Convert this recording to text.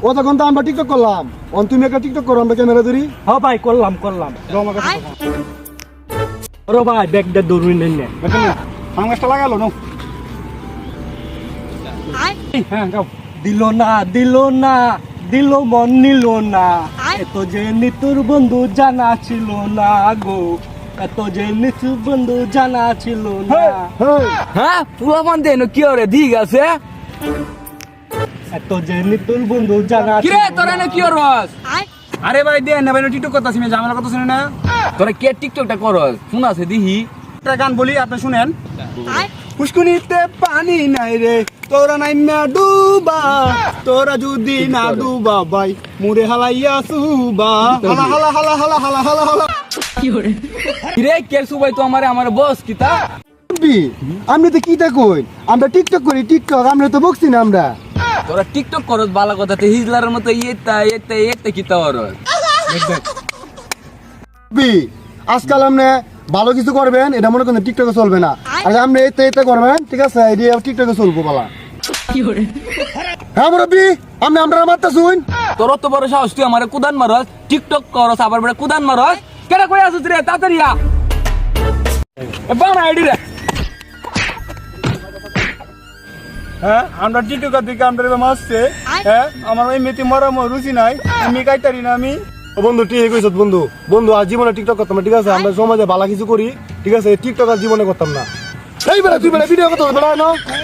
ও তখন তো আমরা টিকটক করলাম তুমি একটা টিকটক করো আমরা ক্যামেরা ধরি হ্যাঁ ভাই করলাম ওরে ভাই ব্যাগটা দৌড়ুই নেন না ফাঙ্গাসটা লাগালো না হ্যাঁ যাও দিল মন নিল না এত যে নিতুর বন্ধু জানা ছিল না গো এত যে নিতুর বন্ধু জানা ছিল না হ্যাঁ পুরো মান দেন কি ওরে ঠিক আছে এত যে নিতুর বন্ধু জানা কি রে তোরা না কি ওরস আরে ভাই দে না ভাই টিকটক করতেছি আমি ঝামেলা কথা শুনে না তোরা কে টিকটকটা করস শুন আছে দিহি একটা গান বলি আপনি শুনেন পুষ্কুনিতে পানি নাই রে তোরা নাই না ডুবা তোরা যদি না ডুবা ভাই মুরে হালাইয়া সুবা হালা হালা হালা হালা হালা হালা হালা কি রে কে সুবাই তো আমার বস কিতা আমি তো কি তা কই আমরা টিকটক করি টিকটক আমরা তো বকছি না আমরা তোরা টিকটক করস বালা কথাতে হিজলার মতো এটা কিতা ওরস আজকাল আপনি ভালো কিছু করবেন এটা মনে করেন টিকটকে চলবে না আর আপনি এতে করবেন ঠিক আছে এটা টিকটকে চলবো বালা হ্যাঁ মুরব্বি আমরা মারতা শুন তোর তো বড় সাহস তুই আমারে কুদান মারস টিকটক করস আবার বড় কুদান মারস কেডা কই আসছ রে তাড়াতাড়ি আ বানা আইডি রে হ্যাঁ আমরা টিকটকার দিকে আমরা মারছে হ্যাঁ আমার ওই মেতি মরা রুচি নাই আমি কাইতারি না আমি বন্ধু ঠিক কইছ বন্ধু আর জীবনে টিকটক করতাম না ঠিক আছে আমরা সমাজে ভালো কিছু করি ঠিক আছে টিকটক আর জীবনে করতাম না এই বেলা তুই বেলা ভিডিও করতে বেলা না